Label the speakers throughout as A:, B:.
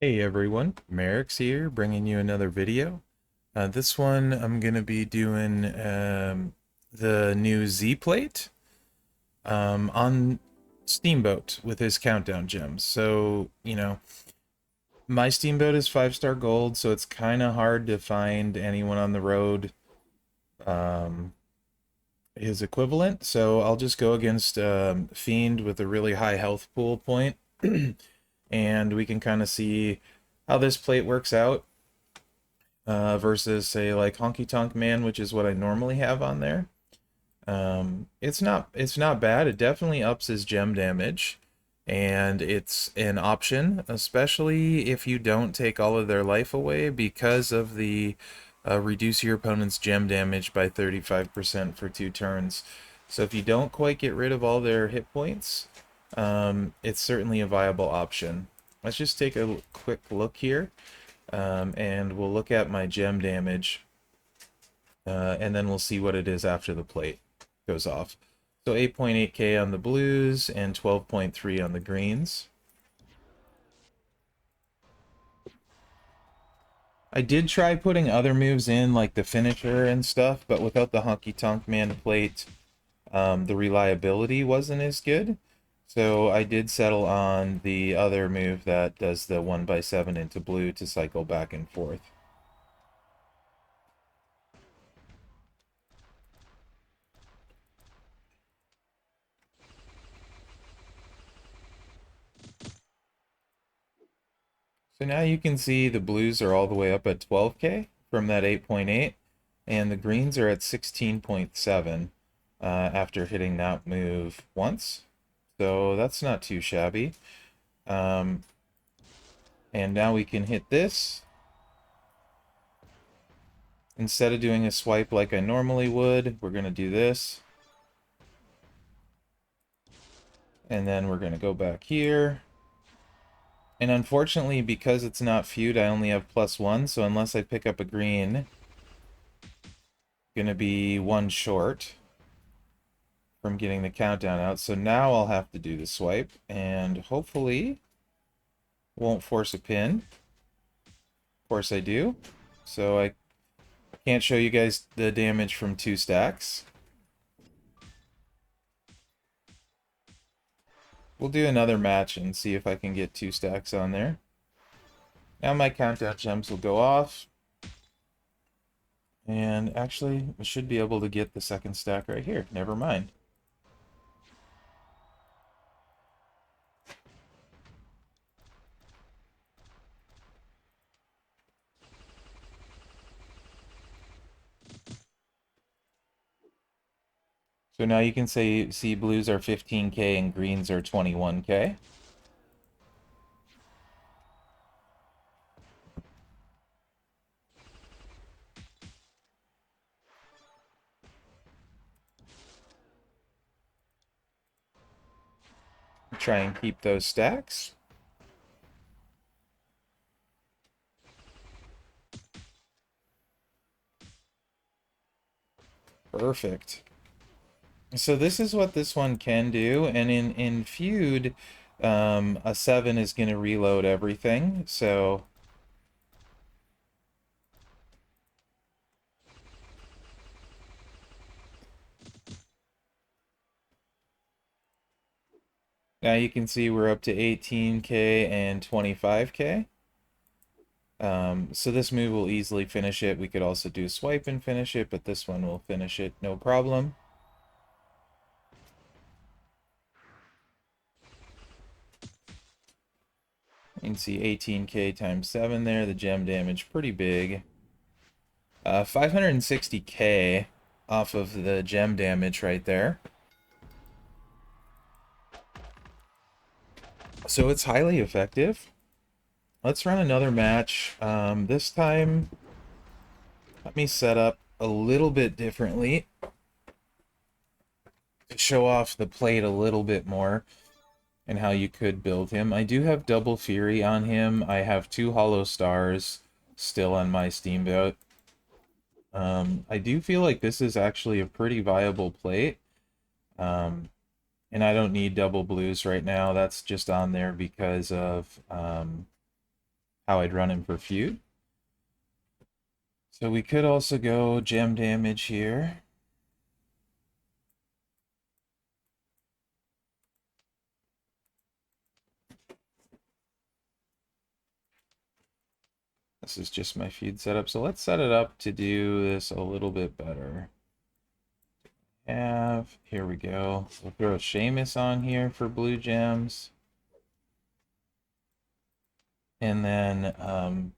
A: Hey everyone, Mherex here, bringing you another video. This one I'm going to be doing the new Z plate on Steamboat with his countdown gems. So, my Steamboat is 5-star gold, so it's kind of hard to find anyone on the road um, his equivalent. So I'll just go against Fiend with a really high health pool point, and we can kind of see how this plate works out. Versus say like Honky Tonk Man, which is what I normally have on there. It's not bad. It definitely ups his gem damage, and it's an option, especially if you don't take all of their life away because of the reduce your opponent's gem damage by 35% for 2 turns. So if you don't quite get rid of all their hit points, it's certainly a viable option. Let's just take a quick look here. And we'll look at my gem damage, and then we'll see what it is after the plate goes off. So 8.8k on the blues and 12.3 on the greens. I did try putting other moves in, like the finisher and stuff, but without the Honky Tonk Man plate, the reliability wasn't as good. So I did settle on the other move that does the 1x7 into blue to cycle back and forth. So now you can see the blues are all the way up at 12k from that 8.8, and the greens are at 16.7 after hitting that move once. So that's not too shabby. And now we can hit this. Instead of doing a swipe like I normally would, we're going to do this. And then we're going to go back here. And unfortunately, because it's not feud, I only have +1, so unless I pick up a green, gonna be one short from getting the countdown out. So now I'll have to do the swipe, and hopefully won't force a pin. Of course I do. So I can't show you guys the damage from 2 stacks. We'll do another match and see if I can get 2 stacks on there. Now my countdown gems will go off. And actually, we should be able to get the second stack right here. Never mind. So now you can see blues are 15k and greens are 21k. Try and keep those stacks. Perfect. So this is what this one can do, and in feud, a 7 is going to reload everything. So now you can see we're up to 18k and 25k. So this move will easily finish it. We could also do swipe and finish it, but this one will finish it no problem. You can see 18k times 7 there, the gem damage pretty big. 560k off of the gem damage right there. So it's highly effective. Let's run another match. This time, let me set up a little bit differently to show off the plate a little bit more and how you could build him. I do have double Fury on him. I have 2 hollow stars still on my Steamboat. I do feel like this is actually a pretty viable plate. And I don't need double blues right now. That's just on there because of how I'd run him for feud. So we could also go gem damage here. This is just my feud setup, so let's set it up to do this a little bit better. Here we go. We'll throw Seamus on here for blue gems. And then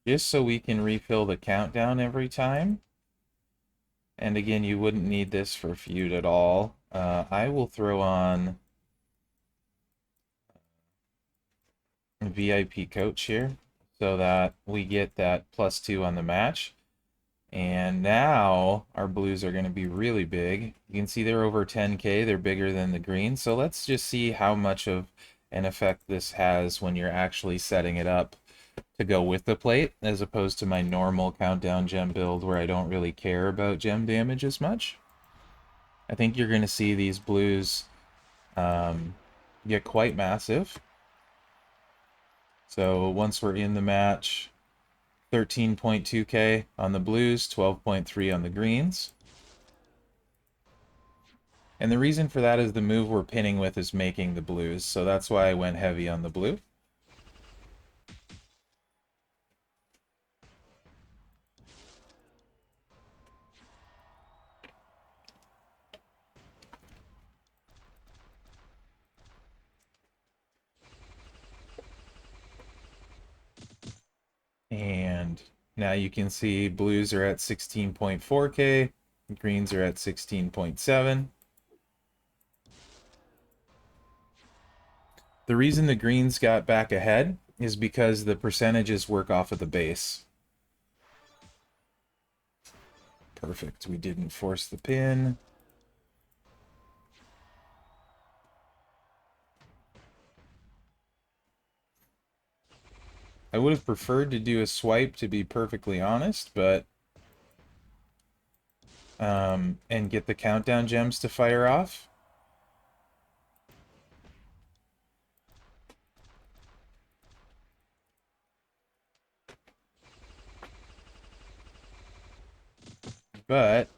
A: just so we can refill the countdown every time. And again, you wouldn't need this for feud at all. I will throw on a VIP coach here so that we get that +2 on the match. And now our blues are going to be really big. You can see they're over 10k. They're bigger than the green. So let's just see how much of an effect this has when you're actually setting it up to go with the plate, as opposed to my normal countdown gem build where I don't really care about gem damage as much. I think you're going to see these blues get quite massive. So once we're in the match, 13.2k on the blues, 12.3 on the greens. And the reason for that is the move we're pinning with is making the blues, so that's why I went heavy on the blue. And now you can see blues are at 16.4k, greens are at 16.7. The reason the greens got back ahead is because the percentages work off of the base. Perfect. We didn't force the pin. I would have preferred to do a swipe, to be perfectly honest, but and get the countdown gems to fire off. But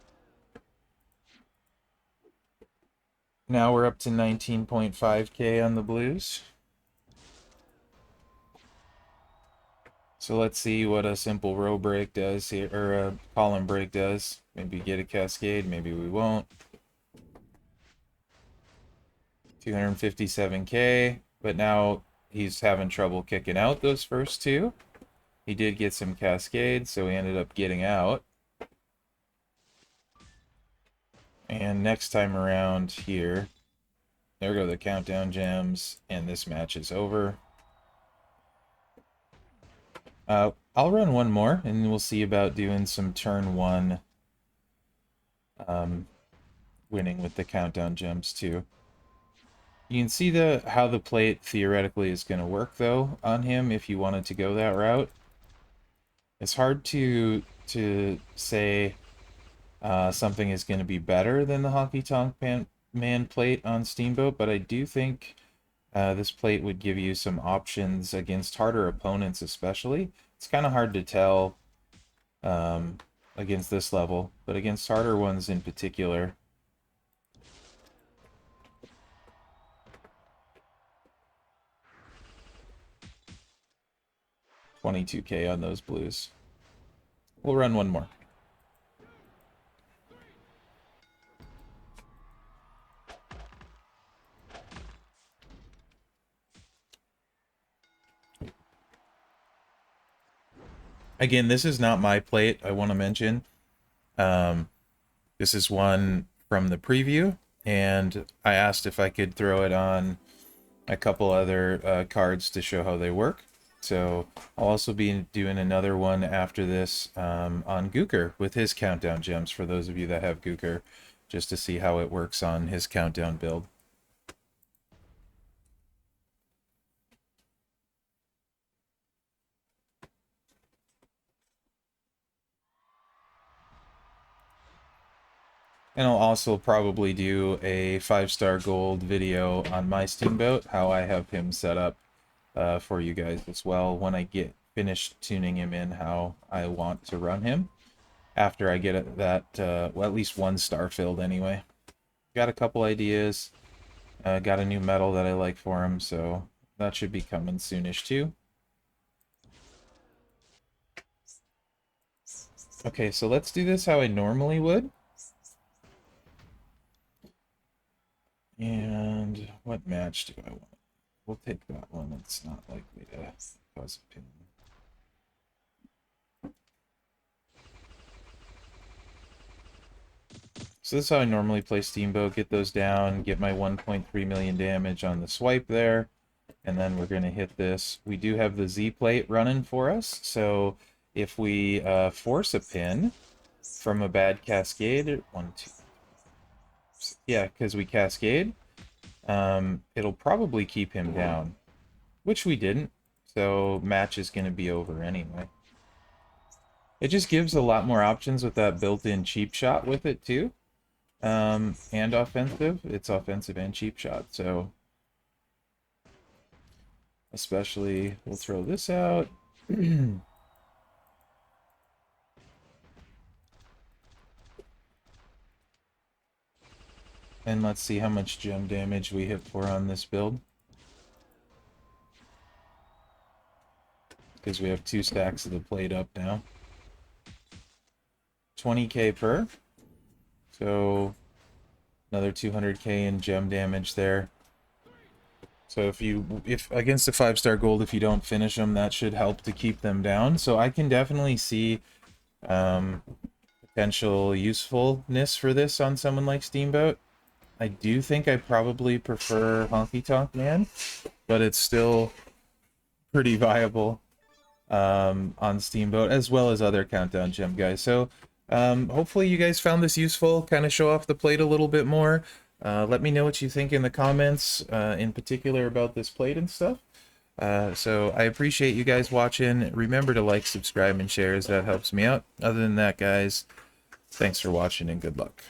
A: now we're up to 19.5k on the blues. So let's see what a simple row break does here, or a column break does. Maybe get a cascade, maybe we won't. 257k, but now he's having trouble kicking out those first two. He did get some cascades, so he ended up getting out. And next time around here, there go the countdown gems, and this match is over. I'll run one more, and we'll see about doing some turn one winning with the countdown gems too. You can see how the plate theoretically is going to work though on him if you wanted to go that route. It's hard to say something is going to be better than the Honky Tonk Man plate on Steamboat, but I do think this plate would give you some options against harder opponents especially. It's kind of hard to tell against this level, but against harder ones in particular. $22k on those blues. We'll run one more. Again, this is not my plate, I want to mention. This is one from the preview, and I asked if I could throw it on a couple other cards to show how they work. So I'll also be doing another one after this on Gooker with his countdown gems, for those of you that have Gooker, just to see how it works on his countdown build. And I'll also probably do a 5-star gold video on my Steamboat, how I have him set up for you guys as well when I get finished tuning him in how I want to run him after I get that, well, at least one star filled anyway. Got a couple ideas. Got a new medal that I like for him, so that should be coming soonish too. Okay, so let's do this how I normally would. And what match do I want? We'll take that one. It's not likely to cause a pin. So this is how I normally play Steamboat. Get those down, get my 1.3 million damage on the swipe there, and then we're going to hit this. We do have the Z plate running for us, so if we force a pin from a bad cascade, yeah, because we cascade, it'll probably keep him down, which we didn't, so match is going to be over anyway. It just gives a lot more options with that built-in cheap shot with it too. And offensive. It's offensive and cheap shot, so especially we'll throw this out. And let's see how much gem damage we hit for on this build. Because we have 2 stacks of the plate up now. 20k per. So another 200k in gem damage there. So if against a 5-star gold, if you don't finish them, that should help to keep them down. So I can definitely see potential usefulness for this on someone like Steamboat. I do think I probably prefer Honky Tonk Man, but it's still pretty viable on Steamboat, as well as other Countdown Gem guys. So hopefully you guys found this useful, kind of show off the plate a little bit more. Let me know what you think in the comments, in particular about this plate and stuff. So I appreciate you guys watching. Remember to like, subscribe, and share, as that helps me out. Other than that, guys, thanks for watching and good luck.